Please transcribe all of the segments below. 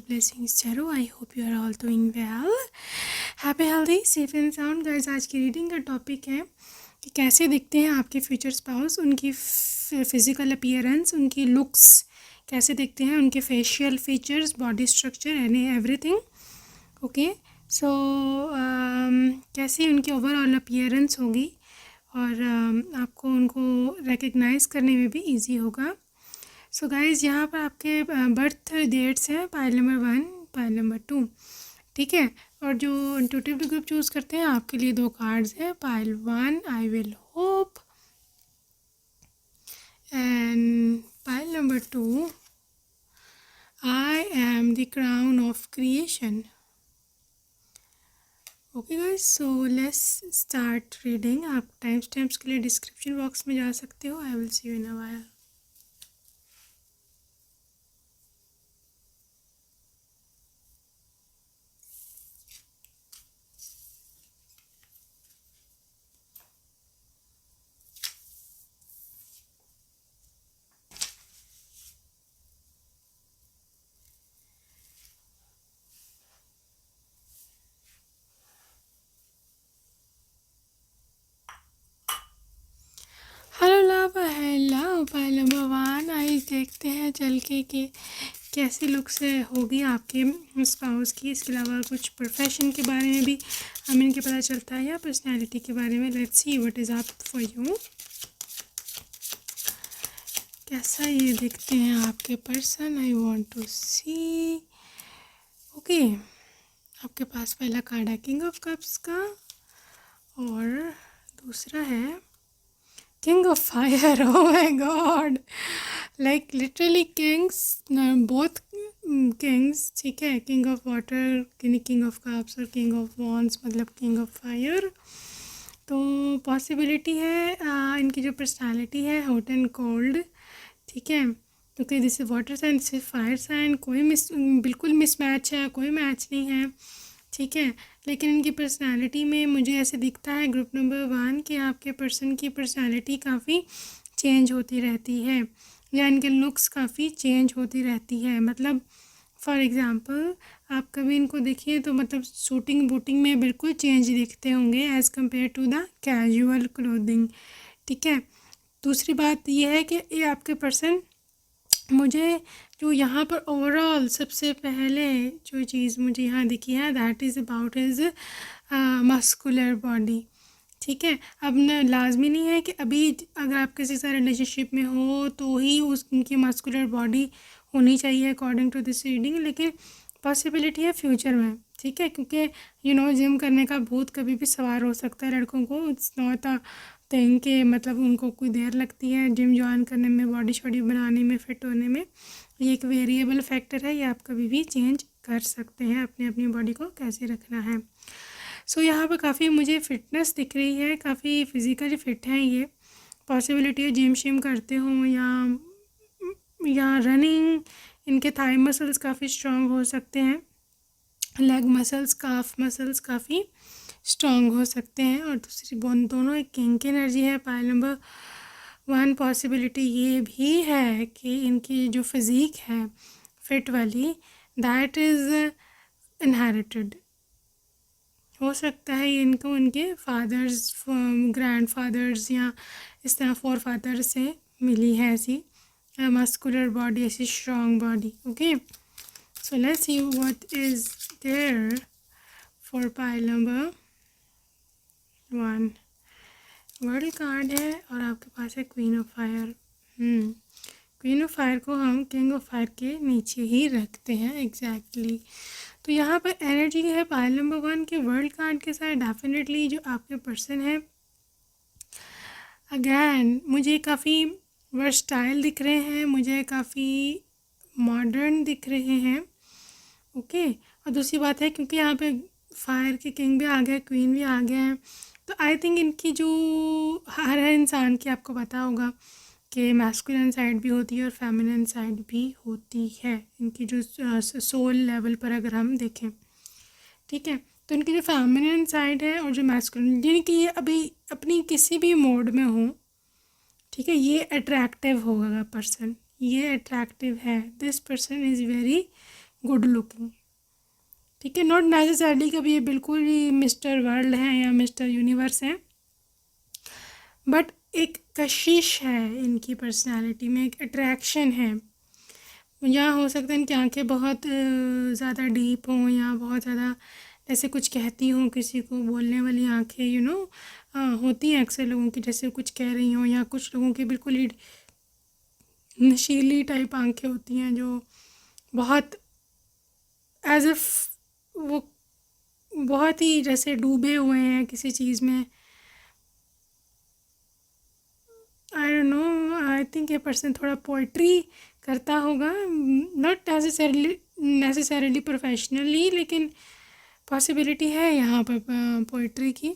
blessings Charu. I hope you are all doing well. Happy, healthy, safe and sound guys. आज की reading का topic है कि कैसे दिखते हैं आपके फ्यूचर स्पाउस, उनकी फिजिकल अपीयरेंस, उनकी लुक्स कैसे दिखते हैं, उनके facial features, body structure and everything. Okay, so कैसे उनकी ओवरऑल अपीयरेंस होगी और आपको उनको रिकग्नाइज़ करने में भी इजी होगा. सो गाइज़, यहाँ पर आपके बर्थ डेट्स हैं, पाइल नंबर 1, पाइल नंबर 2, ठीक है. और जो इंट्यूटिव ग्रुप चूज़ करते हैं आपके लिए 2 कार्ड्स हैं. Pile 1 I will hope and pile number 2 I am the crown of creation. Okay guys, so let's start reading. आप टाइम स्टैम्प्स के लिए डिस्क्रिप्शन बॉक्स में जा सकते हो. आई will see you in a while. Hello pile number 1. आइए देखते हैं चल के कि कैसी लुक से होगी आपके स्पाउस की. इसके अलावा कुछ प्रोफेशन के बारे में भी हमें इनके पता चलता है या पर्सनैलिटी के बारे में. Let's see what is up for you. कैसा ये दिखते हैं आपके person. I want to see. Okay, आपके पास पहला कार्ड है किंग ऑफ कप्स का और दूसरा है king of fire. O my God, like literally Kings, both Kings, ठीक है. King of water, king of cups और किंग ऑफ वॉन्ड्स मतलब किंग ऑफ फायर. तो पॉसिबिलिटी है इनकी जो पर्सनालिटी है हॉट एंड कोल्ड, ठीक है. क्योंकि this is water sign, this is fire sign. कोई बिल्कुल मिसमैच है, कोई मैच नहीं है, ठीक है. लेकिन इनकी पर्सनालिटी में मुझे ऐसे दिखता है ग्रुप नंबर 1 कि आपके पर्सन की पर्सनालिटी काफ़ी चेंज होती रहती है या इनके लुक्स काफ़ी चेंज होती रहती है. मतलब फॉर एग्ज़ाम्पल आप कभी इनको देखिए तो मतलब शूटिंग बूटिंग में बिल्कुल चेंज दिखते होंगे as compare to the casual clothing, ठीक है. दूसरी बात यह है कि ये आपके पर्सन, मुझे जो यहाँ पर ओवरऑल सबसे पहले जो चीज़ मुझे यहाँ दिखी है that is about his muscular body, ठीक है. अब न लाजमी नहीं है कि अभी अगर आप किसी से रिलेशनशिप में हो तो ही उनकी मस्कुलर बॉडी होनी चाहिए अकॉर्डिंग टू दिस रीडिंग, लेकिन पॉसिबिलिटी है फ्यूचर में, ठीक है. क्योंकि जिम करने का भूत कभी भी सवार हो सकता है लड़कों को. इट्स नॉट अ थिंग के मतलब उनको कोई देर लगती है जिम ज्वाइन करने में, बॉडी शॉडी बनाने में, फिट होने में. ये एक वेरिएबल फैक्टर है, ये आप कभी भी चेंज कर सकते हैं अपनी अपनी बॉडी को कैसे रखना है. सो यहाँ पर काफ़ी मुझे फिटनेस दिख रही है, काफ़ी फिज़िकली फिट है. ये पॉसिबिलिटी है जिम शिम करते हों या रनिंग. इनके थाई मसल्स काफ़ी स्ट्रॉन्ग हो सकते हैं, लेग मसल्स, काफ मसल्स काफ़ी स्ट्रॉन्ग हो सकते हैं. और दूसरी दोनों एक किंग की एनर्जी है. पाइल नंबर 1 पॉसिबिलिटी ये भी है कि इनकी जो फिज़ीक है फिट वाली दैट इज़ इनहेरिटेड. हो सकता है ये इनको उनके फादर्स, ग्रैंड फादर्स या इस तरह फोर फादर से मिली है ऐसी मस्कुलर बॉडी, ऐसी strong body. Okay, so let's see what is there for pile number 1. World card है और आपके पास है queen of fire. Queen of fire को हम किंग ऑफ फायर के नीचे ही रखते हैं एग्जैक्टली. तो यहाँ पर एनर्जी है पाइल नंबर 1 के वर्ल्ड कार्ड के साथ. डेफिनेटली जो आपके पर्सन है अगैन मुझे काफ़ी वर्सटाइल दिख रहे हैं, मुझे काफ़ी मॉडर्न दिख रहे हैं. ओके, और दूसरी बात है क्योंकि यहाँ पे फायर के किंग भी आ गए, क्वीन भी आ गए हैं, तो आई थिंक इनकी जो हर इंसान की आपको पता होगा कि मैस्कुलिन साइड भी होती है और फेमिनिन साइड भी होती है. इनकी जो सोल लेवल पर अगर हम देखें, ठीक है, तो इनकी जो फेमिनिन साइड है और जो मैस्कुलिन, यानी कि ये अभी अपनी किसी भी मोड में हो, ठीक है, ये अट्रैक्टिव होगा पर्सन, ये अट्रैक्टिव है. This person is very good looking, ठीक है। नॉट नेसेसरली कभी ये बिल्कुल ही मिस्टर वर्ल्ड हैं या मिस्टर यूनिवर्स हैं, बट एक कशिश है इनकी पर्सनालिटी में, एक अट्रैक्शन है। या हो सकता है इनकी आंखें बहुत ज़्यादा डीप हों, या बहुत ज़्यादा जैसे कुछ कहती हों, किसी को बोलने वाली आंखें, होती हैं अक्सर लोगों की, जैसे कुछ कह रही हों, या कुछ लोगों की बिल्कुल ही नशीली टाइप आंखें होती हैं जो बहुत एज इफ वो बहुत ही जैसे डूबे हुए हैं किसी चीज़ में। I don't know, I think ये पर्सन थोड़ा पोइट्री करता होगा, नॉट नेसेसरली प्रोफेशनली, लेकिन पॉसिबिलिटी है यहाँ पर पोइट्री की।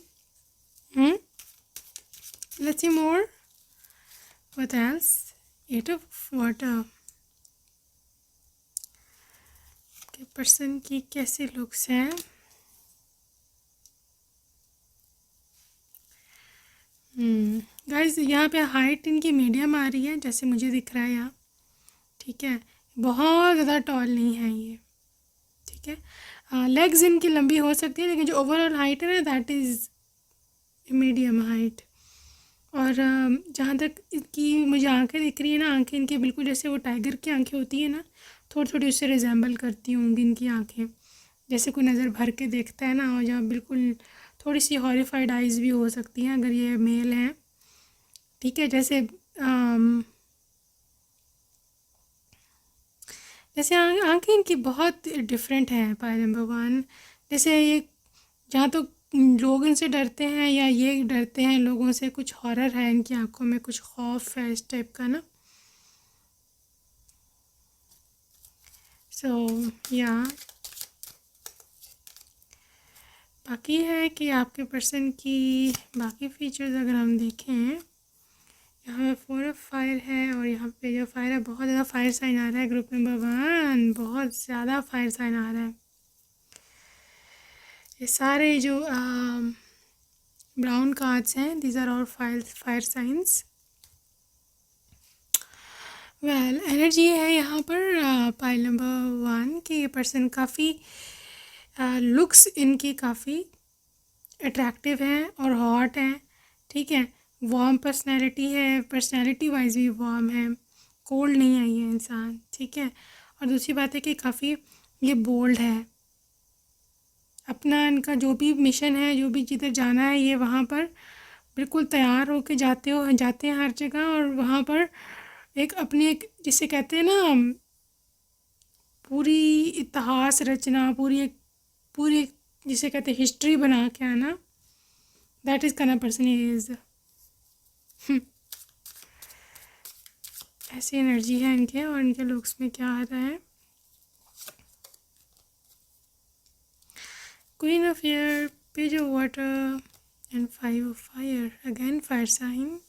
Let's see more, what else. Eight of water के पर्सन की कैसे लुक्स हैं। गाइस यहाँ पे हाइट इनकी मीडियम आ रही है जैसे मुझे दिख रहा है यहाँ, ठीक है। बहुत ज़्यादा टॉल नहीं है ये, ठीक है। लेग्स इनकी लंबी हो सकती है, लेकिन जो ओवरऑल हाइट है ना, दैट इज़ मीडियम हाइट। और जहाँ तक इनकी मुझे आंखें दिख रही है ना, आंखें इनकी बिल्कुल जैसे वो टाइगर की आंखें होती है ना, थोड़ी थोड़ी उससे रिजेंबल करती होंगी इनकी आंखें, जैसे कोई नज़र भर के देखता है ना, और जहाँ बिल्कुल थोड़ी सी हॉरिफाइड आइज़ भी हो सकती हैं अगर ये मेल हैं, ठीक है। जैसे आंखें इनकी बहुत डिफरेंट हैं। पाई नंबर 1, जैसे ये जहाँ तो लोग इनसे डरते हैं या ये डरते हैं लोगों से, कुछ हॉरर है इनकी आंखों में, कुछ खौफ है इस टाइप का ना। या बाकी है कि आपके पर्सन की बाकी फीचर्स अगर हम देखें, यहाँ पे 4 ऑफ फायर है, और यहाँ पे जो फायर है बहुत ज़्यादा फायर साइन आ रहा है। ग्रुप नंबर 1 बहुत ज़्यादा फायर साइन आ रहा है। ये सारे जो ब्राउन कार्ड्स हैं, these are all fire signs. Well energy है यहाँ पर पाइल नंबर 1 कि ये पर्सन काफ़ी लुक्स इनकी काफ़ी अट्रैक्टिव हैं और हॉट हैं, ठीक है। वार्म पर्सनैलिटी है, पर्सनैलिटी वाइज भी वार्म है, कोल्ड नहीं है ये इंसान, ठीक है। और दूसरी बात है कि काफ़ी ये बोल्ड है, अपना इनका जो भी मिशन है, जो भी जिधर जाना है, ये वहाँ पर बिल्कुल तैयार होके जाते हैं हर जगह, और वहाँ पर एक अपनी एक जिसे कहते हैं ना पूरी इतिहास रचना, पूरी जिसे कहते हैं हिस्ट्री बना के आना, that is kind of person is. ऐसी एनर्जी है इनके, और इनके लुक्स में क्या आ रहा है। Queen of air, page of water and 5 of fire, again fire sign.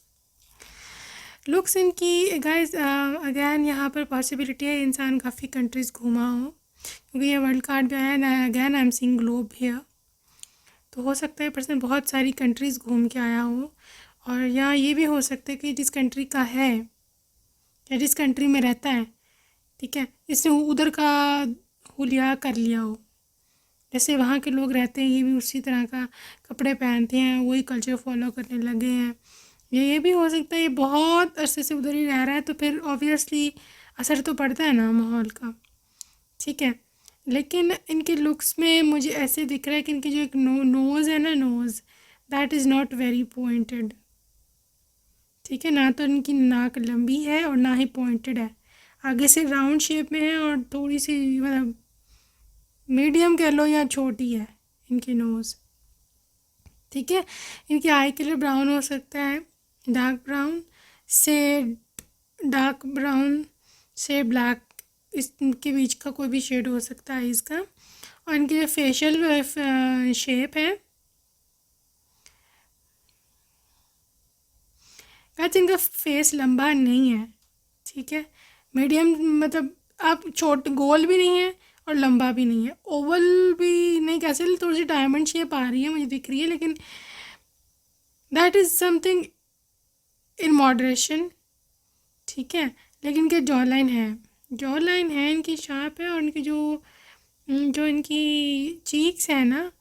Looks इनकी गाइस अगेन यहाँ पर पॉसिबिलिटी है इंसान काफ़ी कंट्रीज़ घूमा हो, क्योंकि ये वर्ल्ड कार्ड भी आया ना। Again I am seeing globe here, तो हो सकता है पर्सन बहुत सारी कंट्रीज़ घूम के आया हो, और या ये भी हो सकता है कि जिस कंट्री का है या जिस कंट्री में रहता है, ठीक है, इसने उधर का हुलिया कर लिया हो, जैसे वहाँ के लोग रहते हैं ये भी उसी तरह का कपड़े पहनते हैं, वही कल्चर फॉलो करने लगे हैं। ये भी हो सकता है ये बहुत अरसे से उधर ही रह रहा है, तो फिर ऑब्वियसली असर तो पड़ता है ना माहौल का, ठीक है। लेकिन इनके लुक्स में मुझे ऐसे दिख रहा है कि इनकी जो एक नोज़ है ना, nose that is not very pointed, ठीक है। ना तो इनकी नाक लंबी है और ना ही पॉइंटेड है, आगे से राउंड शेप में है, और थोड़ी सी मतलब मीडियम कह लो या छोटी है इनकी नोज़, ठीक है। इनकी आई कलर ब्राउन हो सकता है, डार्क ब्राउन से ब्लैक, इसके बीच का कोई भी शेड हो सकता है इसका। और इनकी जो फेशियल शेप है, गाइस इनका फेस लंबा नहीं है, ठीक है, मीडियम, मतलब आप गोल भी नहीं है और लंबा भी नहीं है, ओवल भी नहीं, कैसे थोड़ी सी डायमंड शेप आ रही है मुझे दिख रही है, लेकिन that is something in moderation, ठीक है। लेकिन इनके जॉ लाइन है, जॉ लाइन है इनकी शार्प है, और इनकी जो इनकी चीक्स है ना,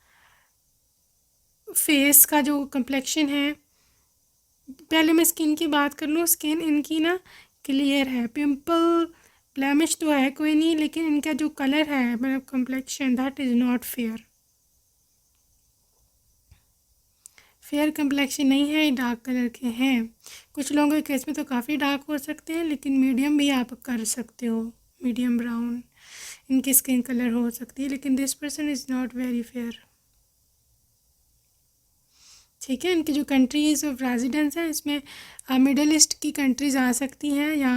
फेस का जो कम्प्लेक्शन है, पहले मैं स्किन की बात कर लूँ। स्किन इनकी ना क्लियर है, पिंपल ब्लैमिश तो है कोई नहीं, लेकिन इनका जो कलर है मतलब complexion, that is not fair. Fair complexion नहीं है, डार्क कलर के हैं। कुछ लोगों के केस में तो काफ़ी डार्क हो सकते हैं, लेकिन मीडियम भी आप कर सकते हो, मीडियम ब्राउन इनकी स्किन कलर हो सकती है, लेकिन this person is not very fair. ठीक है, इनकी जो कंट्रीज़ ऑफ रेजिडेंस है इसमें मिडल ईस्ट की कंट्रीज़ आ सकती हैं, या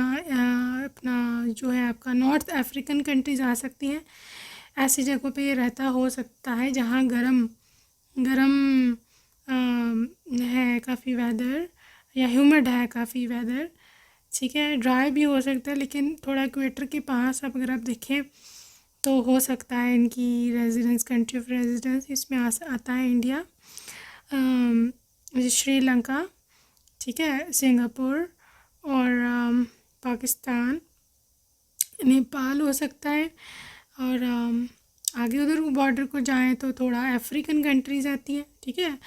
अपना जो है आपका नॉर्थ अफ्रीकन कंट्रीज़ आ सकती हैं। ऐसी जगहों पे ये रहता हो सकता है जहाँ गरम गरम है काफ़ी वेदर, या ह्यूमिड है काफ़ी वेदर। ठीक है, ड्राई भी हो सकता है, लेकिन थोड़ा इक्वेटर के पास अब अगर आप देखें तो हो सकता है इनकी रेजिडेंस, कंट्री ऑफ रेजिडेंस इसमें आता है इंडिया, श्रीलंका, ठीक है, सिंगापुर, और पाकिस्तान, नेपाल हो सकता है। और आगे उधर बॉर्डर को जाएं तो थोड़ा अफ्रीकन कंट्रीज़ आती हैं। ठीक है,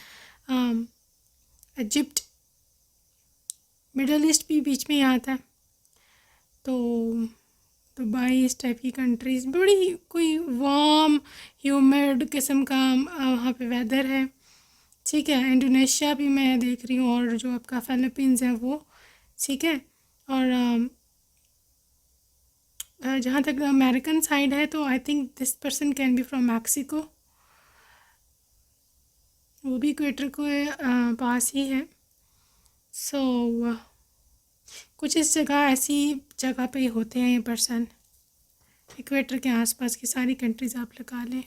इजिप्ट, मिडल ईस्ट भी बीच में ही आता है, तो दुबई, इस टाइप की कंट्रीज़, बड़ी कोई वार्म ह्यूमिड किस्म का वहाँ पे वेदर है। ठीक है, इंडोनेशिया भी मैं देख रही हूँ, और जो आपका फ़िलीपींस है वो। ठीक है, और जहाँ तक अमेरिकन साइड है तो I think this person can be from Mexico, वो भी इक्वेटर को पास ही है। सो कुछ इस जगह, ऐसी जगह पे ही होते हैं ये पर्सन, इक्वेटर के आसपास की सारी कंट्रीज आप लगा लें।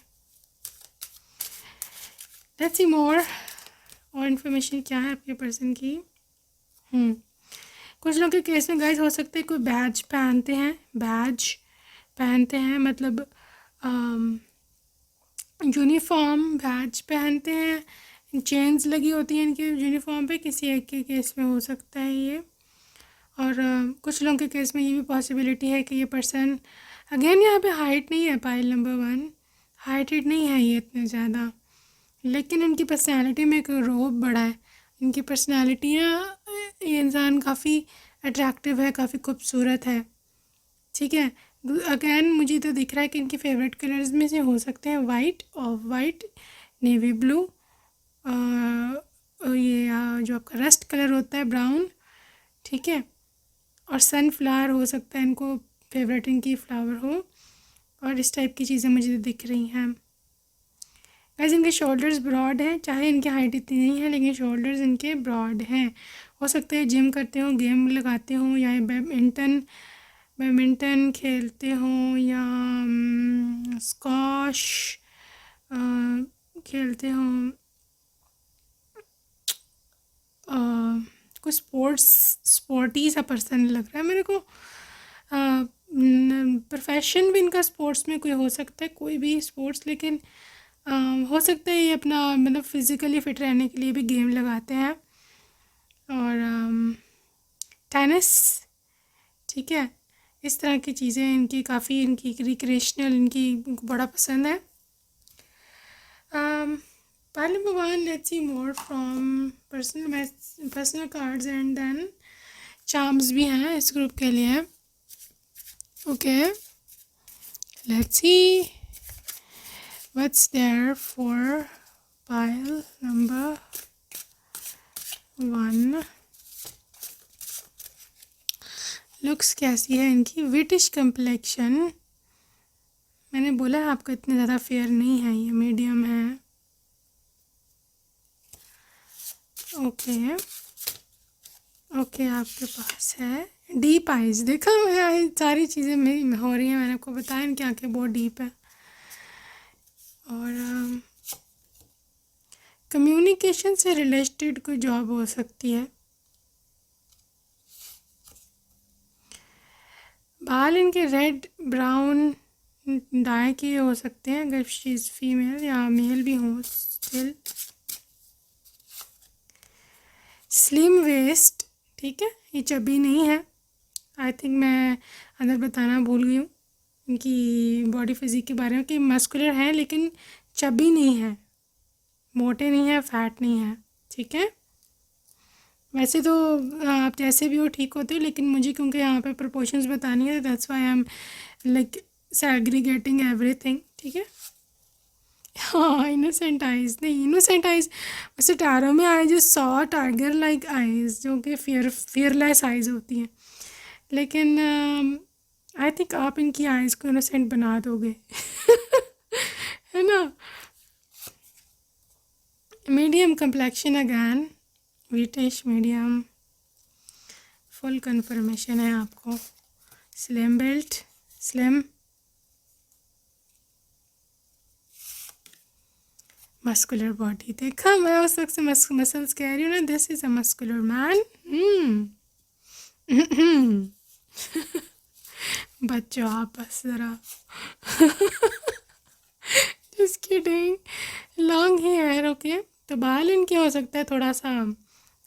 लेट्स सी मोर, और इन्फॉर्मेशन क्या है आपके पर्सन की। कुछ लोगों के केस में गाइस हो सकता है कोई बैज पहनते हैं, मतलब यूनिफॉर्म बैज पहनते हैं, चेन्स लगी होती हैं इनके यूनिफॉर्म पे, किसी एक के केस में हो सकता है ये। और कुछ लोगों के केस में ये भी पॉसिबिलिटी है कि ये पर्सन, अगेन यहाँ पे हाइट नहीं है, पाइल नंबर 1 हाइटेड नहीं है ये इतने ज़्यादा, लेकिन इनकी पर्सनैलिटी में एक रोब बड़ा है। इनकी पर्सनैलिटी ना, ये इंसान काफ़ी अट्रैक्टिव है, काफ़ी खूबसूरत है। ठीक है, अगैन मुझे तो दिख रहा है कि इनके फेवरेट कलर्स में से हो सकते हैं white, of white, navy blue, ये जो आपका रस्ट कलर होता है ब्राउन, ठीक है, और सनफ्लावर हो सकता है इनको फेवरेट इनकी फ्लावर हो, और इस टाइप की चीज़ें मुझे दिख रही हैं। गाइस इनके शोल्डर्स ब्रॉड हैं, चाहे इनकी हाइट इतनी नहीं है, लेकिन शोल्डर्स इनके ब्रॉड हैं। हो सकता है जिम करते हो, गेम लगाते हो, या बैडमिंटन खेलते हों, या स्क्वाश खेलते हों, कुछ स्पोर्टी सा पर्सन लग रहा है मेरे को। प्रोफेशन भी इनका स्पोर्ट्स में कोई हो सकता है, कोई भी स्पोर्ट्स, लेकिन हो सकता है ये अपना मतलब फ़िज़िकली फ़िट रहने के लिए भी गेम लगाते हैं, और टेनिस, ठीक है, इस तरह की चीज़ें इनकी काफ़ी, इनकी रिक्रिएशनल इनकी बड़ा पसंद है। Pile number 1, let's see more from personal cards, and then charms भी हैं इस ग्रुप के लिए। Okay, let's see what's there for pile number 1। Looks कैसी है इनकी, विटिश कम्प्लेक्शन, मैंने बोला है आपको इतने ज़्यादा फेयर नहीं है, ये मीडियम है। ओके ओके, आपके पास है डीप आइज़, देखा मैं सारी चीज़ें मेरी हो रही हैं, मैंने आपको बताया इनकी आंखें बहुत डीप है। और कम्युनिकेशन से रिलेटेड कोई जॉब हो सकती है। बाल इनके रेड ब्राउन डाई के हो सकते हैं अगर शी इज़ फीमेल, या मेल भी हो स्टिल। स्लिम वेस्ट, ठीक है, ये चबी नहीं है, आई थिंक मैं अंदर बताना भूल गई हूँ इनकी बॉडी फिजिक के बारे में कि मस्कुलर हैं लेकिन चबी नहीं है, मोटे नहीं है, फैट नहीं है, ठीक है। वैसे तो आप जैसे भी हो ठीक होते हो, लेकिन मुझे क्योंकि यहाँ पे प्रोपोर्शंस बतानी है, that's why I am like segregating everything, ठीक है। हाँ, इनोसेंट आइज नहीं, इनोसेंट आइज वैसे टैरो में I just saw tiger like eyes जो कि फियरलेस आइज होती हैं, लेकिन आई थिंक आप इनकी आइज़ को इनोसेंट बना दोगे है ना। Medium complexion again, whitish medium, full confirmation है आपको। Slim built, slim, muscular body. देखा, मैं उस वक्त से मसल्स कह रही हूँ ना, this is a muscular man. बच्चों आप बस ज़रा just kidding. Long hair, okay. तो बाल इनके हो सकता है थोड़ा सा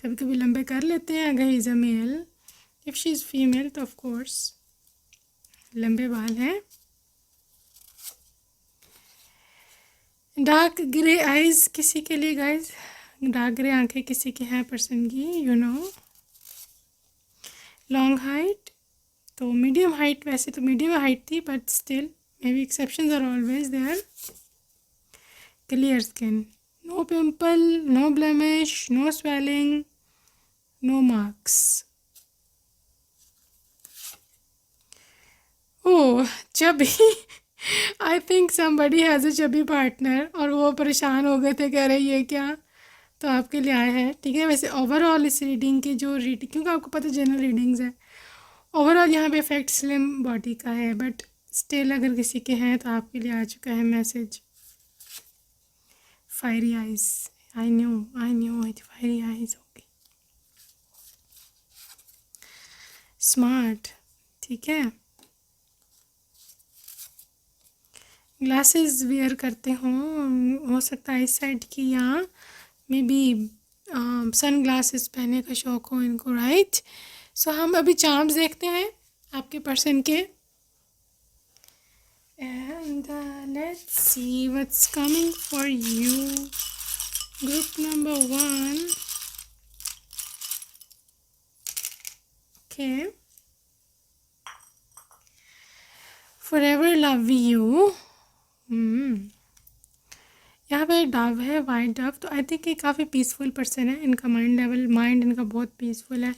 कभी कभी लंबे कर लेते हैं अगर is a male, if she is female तो ऑफ कोर्स लंबे बाल हैं। डार्क ग्रे आइज़ किसी के लिए गाइज, डार्क ग्रे आंखें किसी के हैं पर्सन की, यू नो। लॉन्ग हाइट, तो मीडियम हाइट, वैसे तो मीडियम हाइट थी but still may be exceptions are always there. Clear skin, no pimple, no blemish, no swelling, no marks. Oh chubby I think somebody has a chubby partner और वो परेशान हो गए थे, कह रहे ये क्या, तो आपके लिए आया है, ठीक है। वैसे ओवरऑल इस रीडिंग की जो रीडिंग, क्योंकि आपको पता जनरल रीडिंग्स है, ओवरऑल यहाँ पे इफेक्ट स्लिम बॉडी का है, बट स्टिल अगर किसी के हैं तो आपके लिए आ चुका है message. Fiery eyes, I knew it, fiery eyes होगी, स्मार्ट, ठीक है। ग्लासेस वेयर करते हों, हो सकता है इस साइड की, या मे बी सन ग्लासेस पहनने का शौक़ हो इनको, राइट। सो हम अभी चार्म्स देखते हैं आपके पर्सन के, and let's see what's coming for you. Group number 1, okay. Forever love you, यहाँ पे डव है, वाइट डव, तो आई थिंक ये काफ़ी पीसफुल पर्सन है, इनका माइंड इनका बहुत पीसफुल है।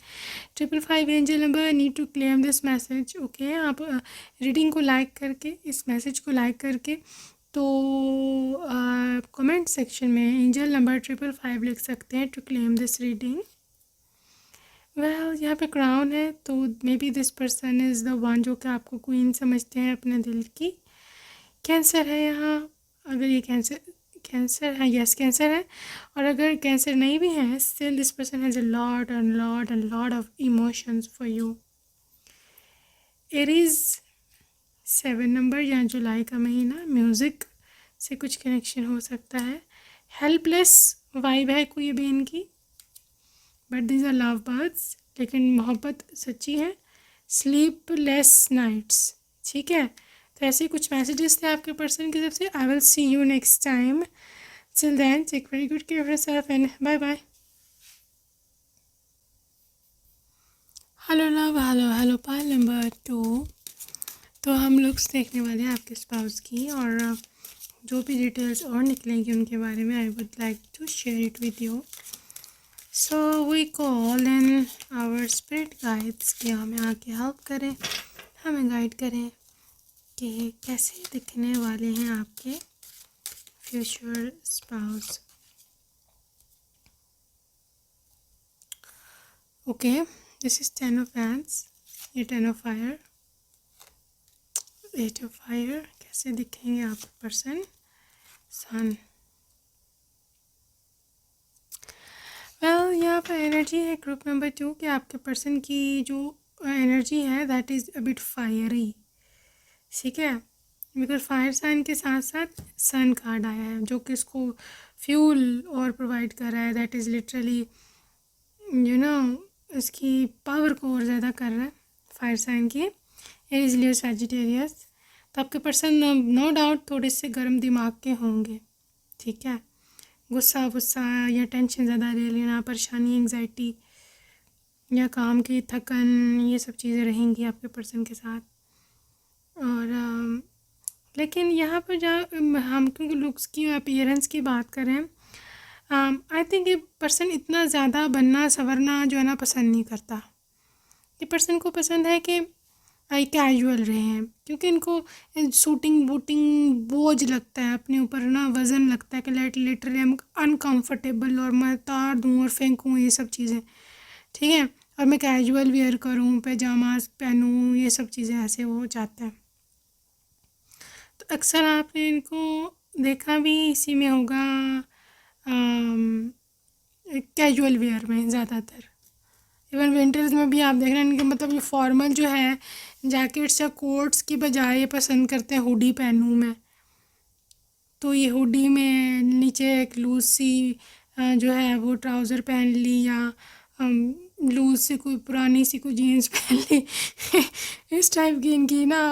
555 angel number, need to claim this message, okay. आप रीडिंग को लाइक करके, इस मैसेज को लाइक करके, तो कमेंट सेक्शन में एंजल नंबर 555 लिख सकते हैं to claim this reading. Well यहाँ पे क्राउन है, तो may be this person is the one जो कि आपको क्वीन समझते हैं अपने दिल की। कैंसर है यहाँ, अगर ये कैंसर है, यस कैंसर है, और अगर कैंसर नहीं भी है, still this person has a lot of emotions for you. Aries 7 number, या जुलाई का महीना, म्यूज़िक से कुछ कनेक्शन हो सकता है। हेल्पलेस वाइब है कोई भी इनकी, but these are love birds, लेकिन मोहब्बत सच्ची है। स्लीपलेस नाइट्स, ठीक है। तो ऐसे कुछ मैसेजेस थे आपके पर्सन की तरफ से। I will see you next time, till then take very good care of yourself and bye bye. Hello love, hello pile number 2, तो हम लोग देखने वाले हैं आपके स्पाउस की, और जो भी डिटेल्स और निकलेंगी उनके बारे में I would like to share it with you. So we call in our spirit guides कि हमें आके हेल्प करें, हमें गाइड करें कि कैसे दिखने वाले हैं आपके future spouse. Okay, this is 10 of hands, ये 10 ऑफ फायर, 8 ऑफ फायर। कैसे दिखेंगे आपके पर्सन, सन। वेल यहाँ पर एनर्जी है ग्रुप नंबर 2 कि आपके पर्सन की जो एनर्जी है that is a bit fiery, ठीक है। बिकॉज फायर साइन के साथ साथ सन कार्ड आया है जो कि इसको फ्यूल और प्रोवाइड कर रहा है, that is literally you know इसकी पावर को और ज़्यादा कर रहा है। फायर साइन की, एरीज लियो सैजिटेरियस। तो आपके पर्सन नो डाउट थोड़े से गर्म दिमाग के होंगे, ठीक है। गुस्सा वुस्सा या टेंशन ज़्यादा ले लेना, परेशानी, एंग्जाइटी या काम की थकन, ये सब चीज़ें रहेंगी आपके पर्सन के साथ। और लेकिन यहाँ पर जहाँ हम क्योंकि लुक्स की अपीयरेंस की बात करें, आई थिंक ये पर्सन इतना ज़्यादा बनना संवरना जो है ना पसंद नहीं करता। ये पर्सन को पसंद है कि कैजुअल रहे हैं, क्योंकि इनको सूटिंग बूटिंग बोझ लगता है, अपने ऊपर ना वज़न लगता है कि लिटरली हम अनकंफर्टेबल और मैं तार दूँ और फेंकूँ ये सब चीज़ें, ठीक है। और मैं कैजुअल वेयर करूँ, पैजामाज पहनूँ, ये सब चीज़ें ऐसे वो चाहता है। तो अक्सर आपने इनको देखा भी इसी में होगा, कैजुअल वेयर में ज़्यादातर। इवन विंटर्स में भी आप देख रहे हैं इनके मतलब ये फॉर्मल जो है जैकेट्स या कोट्स की बजाय ये पसंद करते हैं हुडी पहनूँ मैं। तो ये हुडी में नीचे एक लूज सी जो है वो ट्राउज़र पहन ली, या लूज सी कोई पुरानी सी कोई जीन्स पहन ली इस टाइप की इनकी ना।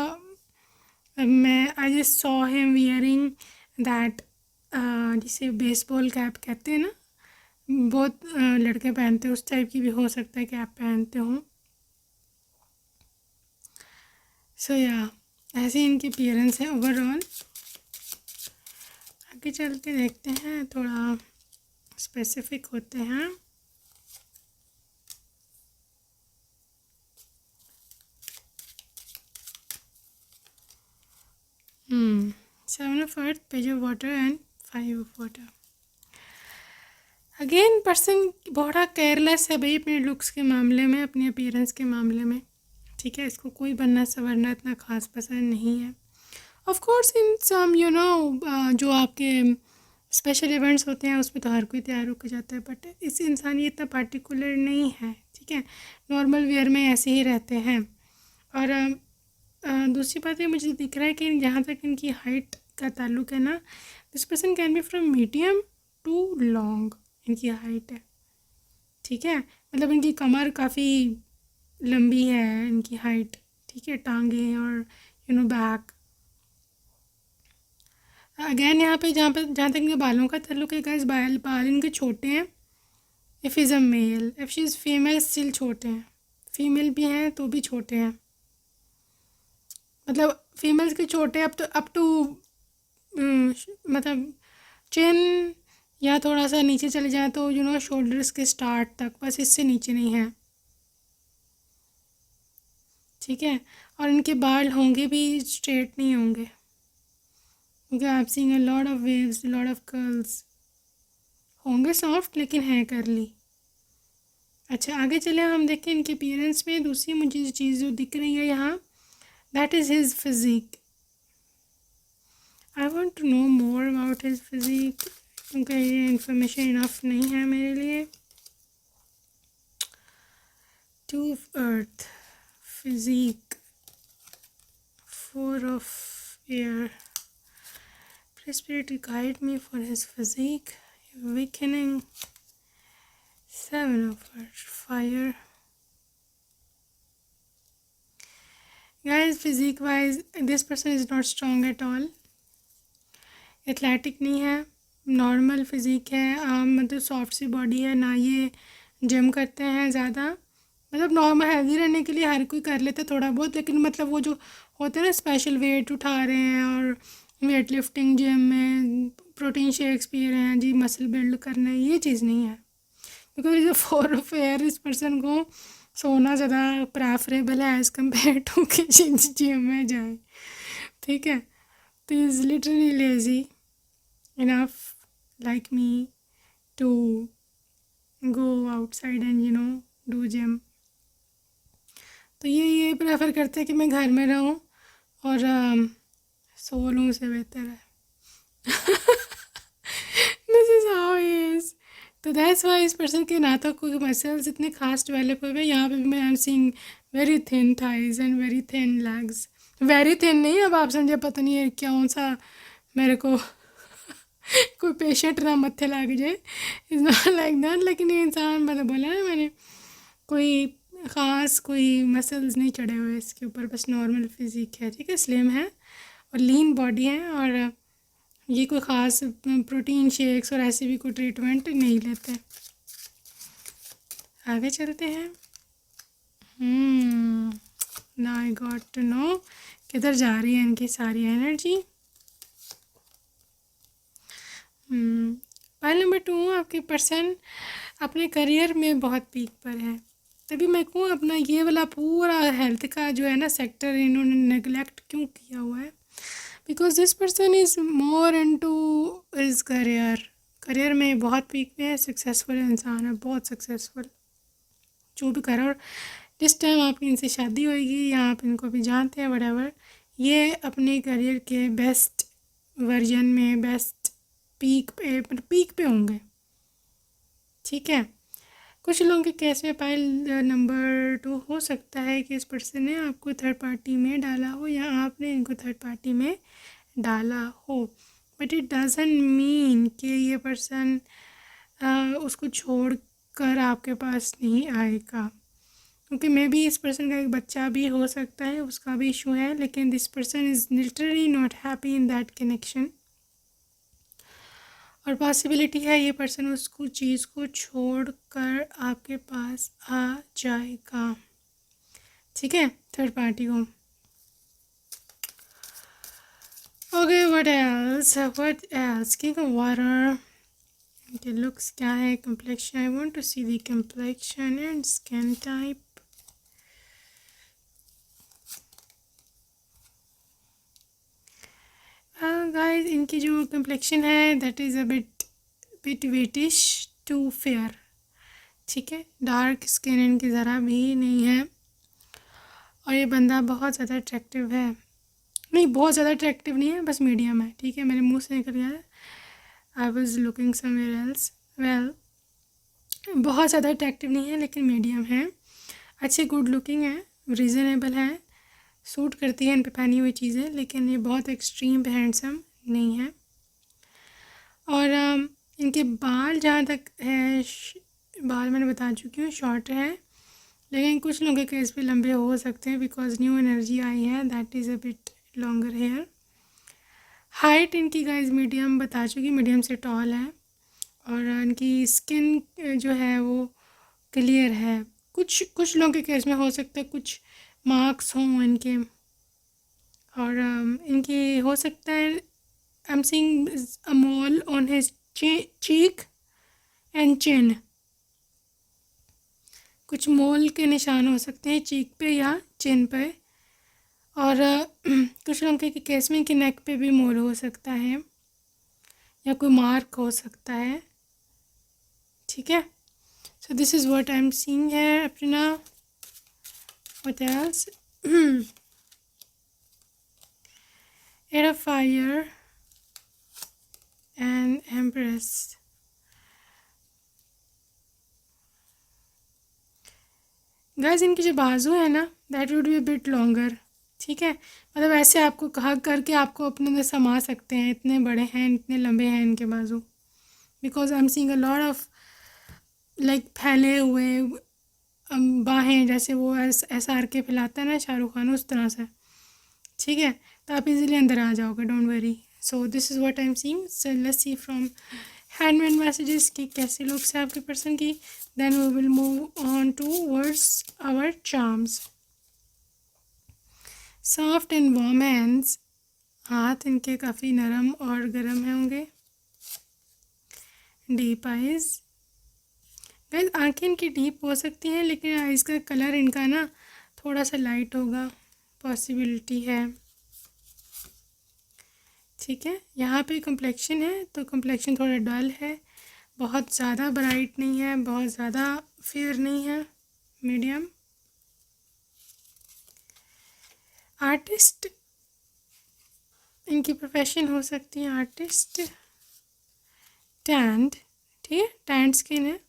मैं I just saw him wearing that, जिसे बेसबॉल कैप कहते हैं ना, बहुत लड़के पहनते हैं, उस टाइप की भी हो सकता है कि आप पहनते हों। सो या ऐसी इनकी अपीयरेंस है ओवरऑल। आगे चल के देखते हैं, थोड़ा स्पेसिफिक होते हैं। Seven of earth, page of water and 5 of water. Again person बड़ा केयरलेस है भाई अपने लुक्स के मामले में, अपने अपीयरेंस के मामले में, ठीक है। इसको कोई बनना संवरना इतना ख़ास पसंद नहीं है। ऑफ कोर्स इन सम जो आपके स्पेशल इवेंट्स होते हैं उसमें तो हर कोई तैयार होकर जाता है, बट इस इंसान ये इतना पार्टिकुलर नहीं है, ठीक है। नॉर्मल वेयर में ऐसे ही रहते हैं। और दूसरी बात ये मुझे दिख रहा है कि जहाँ तक इनकी हाइट का ताल्लुक है ना, this person can be from medium to long, इनकी हाइट है, ठीक है। मतलब इनकी कमर काफ़ी लंबी है, इनकी हाइट, ठीक है, टांगे और बैक। अगेन यहाँ पे जहाँ तक इनके बालों का ताल्लुक है गाइस, बाल इनके छोटे हैं। If is a male, if she is female still छोटे हैं, फीमेल भी हैं तो भी छोटे हैं। मतलब फीमेल्स के छोटे अप टू मतलब चिन या थोड़ा सा नीचे चले जाए तो शोल्डर्स के स्टार्ट तक, बस इससे नीचे नहीं है, ठीक है। और इनके बाल होंगे भी स्ट्रेट नहीं होंगे, क्योंकि आप seeing a lot of waves, lot of curls, होंगे सॉफ्ट लेकिन हैं करली। अच्छा आगे चले हम देखें इनके अपीयरेंस में। दूसरी मुझे चीज़ जो दिख रही है यहाँ, that is his physique. I want to know more about his physique, क्योंकि ये इन्फॉर्मेशन इनफ नहीं है मेरे लिए। 2 of earth, physique, 4 of air. Please Spirit guide me for his physique, awakening, 7 of fire. Guys, physique wise this person is not strong at all. Athletic नहीं है, normal physique है, मतलब सॉफ्ट सी body है, ना ये जिम करते हैं ज़्यादा। मतलब नॉर्मल हेल्दी रहने के लिए हर कोई कर लेता है थोड़ा बहुत, लेकिन मतलब वो जो होते हैं ना स्पेशल वेट उठा रहे हैं और वेट लिफ्टिंग, जिम में प्रोटीन शेक्स पी रहे हैं जी, मसल बिल्ड करना है, ये चीज़ नहीं है। बिकॉज 4 ऑफ एयर इस पर्सन को सोना ज़्यादा प्रेफरेबल है एज़ कम्पेयर टू कि जिम में जाए, ठीक है। तो is literally lazy enough like me to go outside and do gym. तो ये प्रेफर करते हैं कि मैं घर में रहूँ और सो लूँ, से बेहतर है this is how he is. तो दैट्स वाई इस पर्सन के ना तो कोई मसल्स इतने खास डेवलप हुए, यहाँ पे भी मैं आई am seeing very thin thighs and very thin legs. Very thin नहीं, अब आप समझे, पता नहीं है कौन सा मेरे को कोई पेशेंट ना मत्थे लग जाए, इज़ नॉट लाइक दैट। लेकिन ये इंसान मतलब बोला ना मैंने, कोई ख़ास कोई मसल्स नहीं चढ़े हुए इसके ऊपर, बस नॉर्मल फिज़िक है, ठीक है, स्लिम है और लीन बॉडी है। और ये कोई ख़ास प्रोटीन शेक्स और ऐसे भी कोई ट्रीटमेंट नहीं लेते। आगे चलते हैं। Now I got to know किधर जा रही है इनकी सारी एनर्जी। पॉइंट नंबर 2, आपके पर्सन अपने करियर में बहुत पीक पर है। तभी मैं कहूँ अपना ये वाला पूरा हेल्थ का जो है ना सेक्टर इन्होंने नेगलेक्ट क्यों किया हुआ है, because this person is more into his career में बहुत पीक पे है, सक्सेसफुल इंसान है, बहुत सक्सेसफुल जो भी कर रहा है। और जिस टाइम आपकी इनसे शादी होएगी या आप इनको भी जानते हैं व्हाटएवर, ये अपने करियर के बेस्ट वर्जन में, बेस्ट पीक पे होंगे, ठीक है। कुछ लोगों के केस में पाइल नंबर 2 हो सकता है कि इस पर्सन ने आपको थर्ड पार्टी में डाला हो या आपने इनको थर्ड पार्टी में डाला हो, बट इट डजंट मीन कि ये पर्सन उसको छोड़ कर आपके पास नहीं आएगा, क्योंकि मे बी इस पर्सन का एक बच्चा भी हो सकता है, उसका भी इशू है, लेकिन this person is literally not happy in that connection. और पॉसिबिलिटी है ये पर्सन उसको चीज़ को छोड़ कर आपके पास आ जाएगा, ठीक है, थर्ड पार्टी को। Okay, what else king of water. इनके लुक्स क्या है, complexion, I want to see the complexion and skin type. Guys, इनकी जो कम्प्लेक्शन है that is a bit wheatish to fair, ठीक है, डार्क स्किन इनकी ज़रा भी नहीं है। और ये बंदा बहुत ज़्यादा अट्रैक्टिव है, नहीं बहुत ज़्यादा अट्रैक्टिव नहीं है, बस मीडियम है, ठीक है, मेरे मुंह से निकल गया है, I was looking somewhere else. Well, बहुत ज़्यादा अट्रैक्टिव नहीं है लेकिन मीडियम है, अच्छे गुड लुकिंग है, रीज़नेबल है, सूट करती है इन पे पहनी हुई चीज़ें, लेकिन ये बहुत एक्सट्रीम पे हैंडसम नहीं है। और इनके बाल जहाँ तक है, बाल मैंने बता चुकी हूँ, शॉर्ट है, लेकिन कुछ लोगों के केस पे लंबे हो सकते हैं बिकॉज न्यू एनर्जी आई है, that is a bit longer hair. Height इनकी गाइस मीडियम बता चुकी, मीडियम से टॉल है। और इनकी स्किन जो है वो क्लियर है। कुछ लोगों के केस में हो सकता है कुछ मार्क्स हों इनके, और इनकी हो सकता है आई am seeing a mole on his cheek and chin, कुछ मोल के निशान हो सकते हैं चीक पे या चिन पे। और कुछ लोगों के केस में इनके नेक पे भी मोल हो सकता है या कोई मार्क हो सकता है, ठीक है। So this is what I am seeing है अपना। What else, eight of fire and empress. Guys, इनकी जो बाजू है ना that would be bit longer, ठीक है, मतलब ऐसे आपको कहा करके आपको अपने अंदर समा सकते हैं, इतने बड़े हैं, इतने लंबे हैं इनके बाजू, because I am seeing a lot of like फैले हुए बाहें, जैसे वो ऐसा आर के फैलाता है ना शाहरुख खान, उस तरह से, ठीक है, तो आप इजीली अंदर आ जाओगे, don't worry. So this is what I am seeing. So let's see from handmade messages कि कैसे लोग से आपके पर्सन की, then we will move on towards our charms. Soft and warm hands, हाथ इनके काफ़ी नरम और गर्म होंगे। डीप आइज़, गाइस आँखें इनकी डीप हो सकती हैं लेकिन आइज़ का कलर इनका ना थोड़ा सा लाइट होगा, पॉसिबिलिटी है, ठीक है। यहाँ पे कम्प्लेक्शन है तो कम्प्लेक्शन थोड़ा डल है, बहुत ज़्यादा ब्राइट नहीं है, बहुत ज़्यादा फेयर नहीं है, मीडियम। आर्टिस्ट इनकी प्रोफेशन हो सकती है आर्टिस्ट। टैंड, ठीक है, टैंड स्किन है।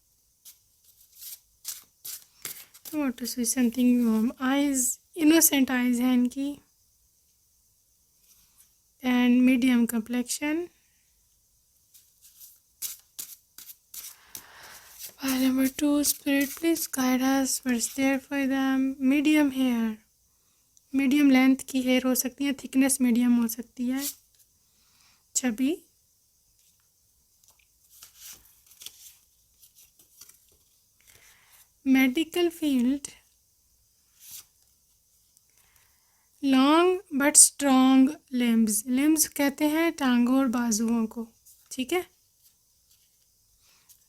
What to see something, eyes innocent eyes हैं इनकी and medium complexion. Pile number 2, Spirit, please guide us. What's there for them? Medium hair. Medium length की हेयर हो सकती है, थिकनेस मीडियम हो सकती है. Chhavi, medical field, long but strong limbs. Limbs कहते हैं टांगों और बाजुओं को. ठीक है,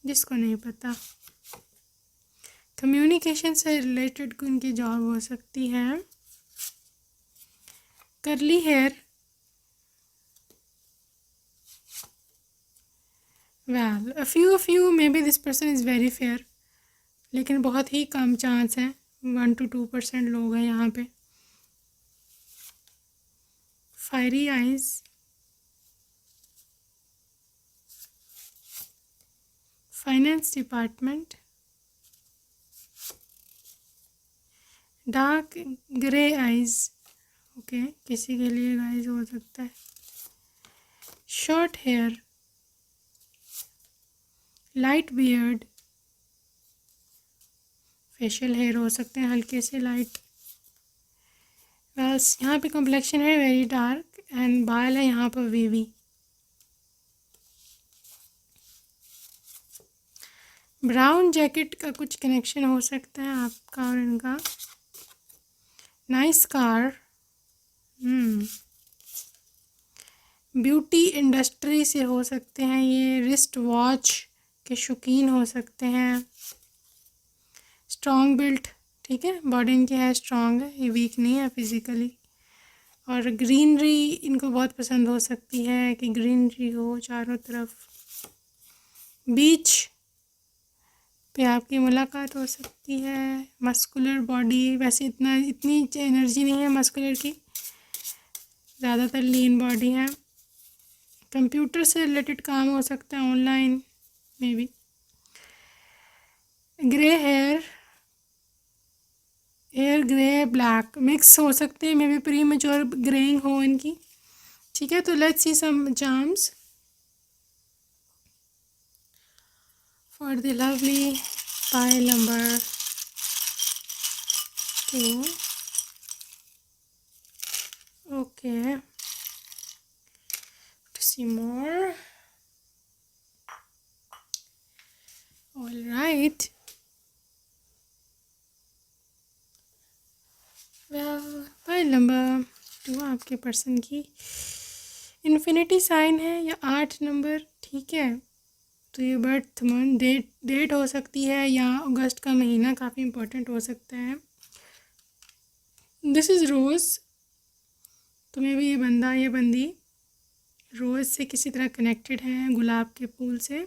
जिसको नहीं पता. कम्युनिकेशन से रिलेटेड उनकी जॉब हो सकती है. Curly hair, well a few of you may be this person is very fair, लेकिन बहुत ही कम चांस है. 1 to 2% लोग हैं यहाँ पे. Fiery eyes, finance department, dark grey eyes. Okay, किसी के लिए आइज हो सकता है. Short hair, light beard, facial hair हो सकते हैं हल्के से लाइट. बस यहाँ पे कॉम्प्लेक्शन है वेरी डार्क एंड बाल है यहाँ पर वीवी. ब्राउन जैकेट का कुछ कनेक्शन हो सकता है आपका और इनका. नाइस कार, ब्यूटी इंडस्ट्री से हो सकते हैं ये. रिस्ट वॉच के शौकीन हो सकते हैं. स्ट्रॉन्ग बिल्ट, ठीक है, बॉडी इनकी है स्ट्रॉन्ग है, ये वीक नहीं है फिज़िकली. और ग्रीनरी इनको बहुत पसंद हो सकती है कि ग्रीनरी हो चारों तरफ. बीच पे आपकी मुलाकात हो सकती है. मस्कुलर बॉडी, वैसे इतनी एनर्जी नहीं है मस्कुलर की, ज़्यादातर लीन बॉडी है. कंप्यूटर से रिलेटेड काम हो सकता है, online may be. Grey hair, hair grey black mix हो सकते हैं, may be premature greying हो इनकी. ठीक है, तो let's see some charms for the lovely pile number 2. Okay, to see more. All right, well pile number 2 आपके person की इन्फिनिटी साइन है या 8 नंबर. ठीक है, तो ये बर्थ मंथ डेट हो सकती है या अगस्त का महीना काफ़ी इम्पोर्टेंट हो सकता है. दिस इज़ रोज़, तो मे भी ये बंदा ये बंदी रोज़ से किसी तरह कनेक्टेड है, गुलाब के फूल से,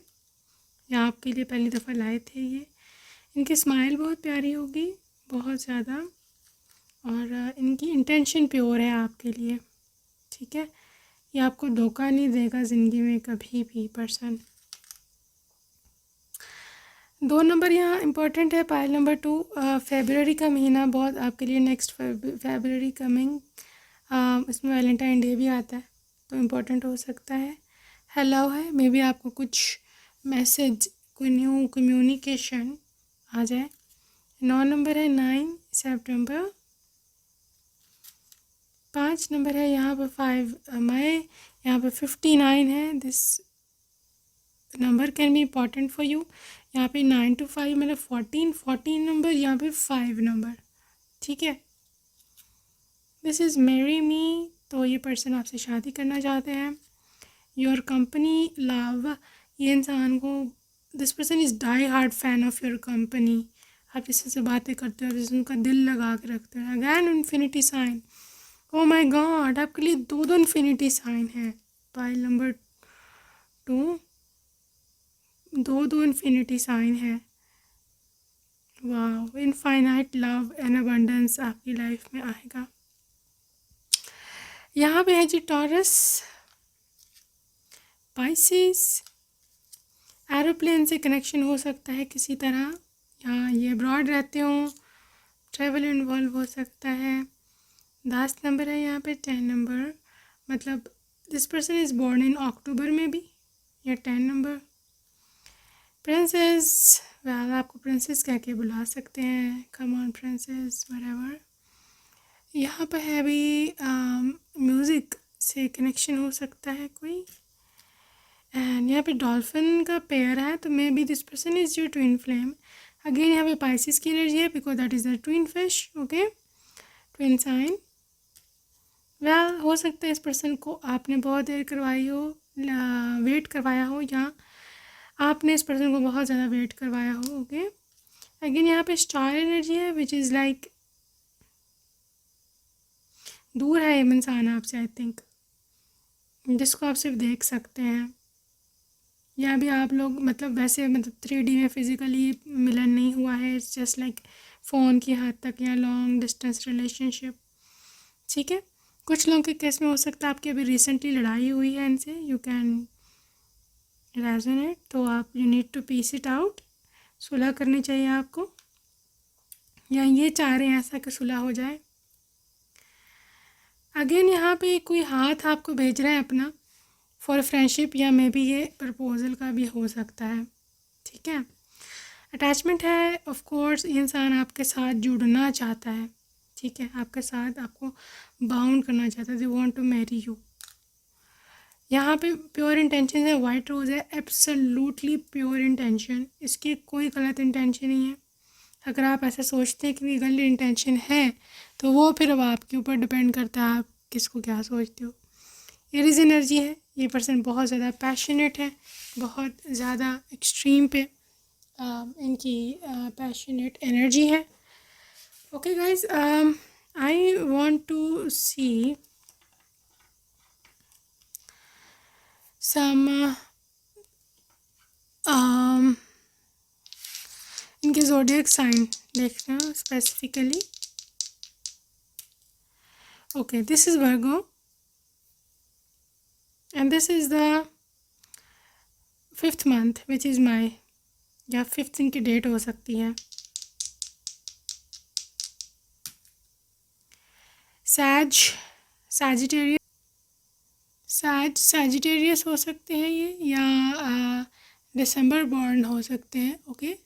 या आपके लिए पहली दफ़ा लाए थे ये. इनकी स्माइल बहुत प्यारी होगी, बहुत ज़्यादा, और इनकी इंटेंशन प्योर है आपके लिए. ठीक है, ये आपको धोखा नहीं देगा ज़िंदगी में कभी भी पर्सन. 2 नंबर यहाँ इम्पोर्टेंट है. पाइल नंबर 2, फेबररी का महीना बहुत आपके लिए, नेक्स्ट फेबररी कमिंग, इसमें वैलेंटाइन डे भी आता है, तो इम्पोर्टेंट हो सकता है. हेलो है, मे बी आपको कुछ मैसेज, कोई न्यू कम्युनिकेशन आ जाए. 9 नंबर है 9 सितंबर. 5 नंबर है यहाँ पर 5 मई. यहाँ पर 59 है. This number can be important for you. यहाँ पे 9 to 5 मतलब 14 नंबर, यहाँ पे 5 नंबर. ठीक है, दिस इज़ मैरी मी, तो ये पर्सन आपसे शादी करना चाहते हैं. योर कंपनी लव, ये इंसान को, this person is die hard fan of your company. आप इससे बातें करते हो, जिससे उनका दिल लगा के रखते हैं. Again infinity sign, oh my God, आपके लिए 2 इन्फिनिटी साइन है. पाइल नंबर 2, 2 इन्फिनिटी साइन है. वाह, इनफाइनाइट लव एंड अबंडेंस आपकी लाइफ में आएगा. यहाँ पे है जी टॉरस, पाइसिस. एरोप्लेन से कनेक्शन हो सकता है किसी तरह, यहाँ ये अब्रॉड रहते हो, ट्रैवल इन्वॉल्व हो सकता है. 10 नंबर है यहाँ पे. 10 नंबर मतलब this person is born in October में भी, या 10 नंबर. प्रिंसेस, वेल आपको प्रिंसेस कह के बुला सकते हैं, कम ऑन प्रिंसेस व्हाटएवर। यहाँ पर है भी म्यूज़िक से कनेक्शन हो सकता है कोई। एंड यहाँ पे डॉल्फिन का पेयर है, तो may be this person is your twin flame. Again यहाँ पे पाइसिस की एनर्जी है because that is the twin fish, okay, twin sign. Well हो सकता है इस पर्सन को आपने बहुत देर करवाई हो, वेट करवाया हो, या आपने इस पर्सन को बहुत ज़्यादा वेट करवाया हो, ओके। अगेन यहाँ पे स्टार एनर्जी है विच इज़ लाइक दूर है ये इंसान आपसे, आई थिंक, जिसको आप सिर्फ देख सकते हैं, या भी आप लोग मतलब वैसे मतलब 3D में फिज़िकली मिलन नहीं हुआ है, इट्स जस्ट लाइक फ़ोन की हद तक या लॉन्ग डिस्टेंस रिलेशनशिप, ठीक है। कुछ लोगों के केस में हो सकता है आपकी अभी रिसेंटली लड़ाई हुई है इनसे, यू कैन रेजोनेट, तो आप you need to peace it out, सुलह करनी चाहिए आपको, या ये चाह रहे हैं ऐसा कि सुलह हो जाए। अगेन यहाँ पे कोई हाथ आपको भेज रहा है अपना फॉर फ्रेंडशिप, या मे बी ये प्रपोजल का भी हो सकता है, ठीक है। अटैचमेंट है, ऑफ कोर्स ये इंसान आपके साथ जुड़ना चाहता है, ठीक है, आपके साथ आपको बाउंड करना चाहता है, they want to marry you. यहाँ पे प्योर इंटेंशन है, वाइट रोज़ है, एब्सोल्युटली प्योर इंटेंशन, इसकी कोई गलत इंटेंशन नहीं है। अगर आप ऐसा सोचते हैं कि गलत इंटेंशन है, तो वो फिर अब आपके ऊपर डिपेंड करता है आप किसको क्या सोचते हो। एरीज एनर्जी है, ये पर्सन बहुत ज़्यादा पैशनेट है, बहुत ज़्यादा एक्सट्रीम पे इनकी पैशनेट एनर्जी है, okay guys. I want to see some इनके ज़ोडिएक साइन देखना specifically, okay, this is Virgo and this is the 5th month which is May, या 5th इनकी डेट हो सकती है। सैजिटेरियस हो सकते हैं ये, या दिसंबर बॉर्न हो सकते हैं, okay.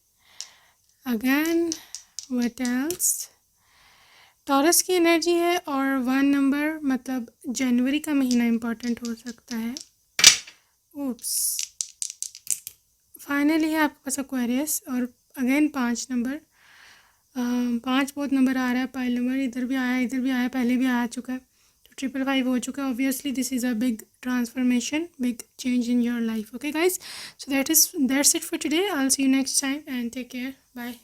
Again what else, taurus की एनर्जी है, और 1 नंबर मतलब जनवरी का महीना इम्पोर्टेंट हो सकता है। ओप्स, फाइनली है आपके पास एक्वेरियस, और अगेन 5 नंबर, 5 बहुत नंबर आ रहा है, पाइल नंबर इधर भी आया, इधर भी आया, पहले भी आ चुका है, तो 555 हो चुका है। Obviously this is a big transformation, big change in your life, okay guys. So that's it for today, I will see you next time and take care, bye.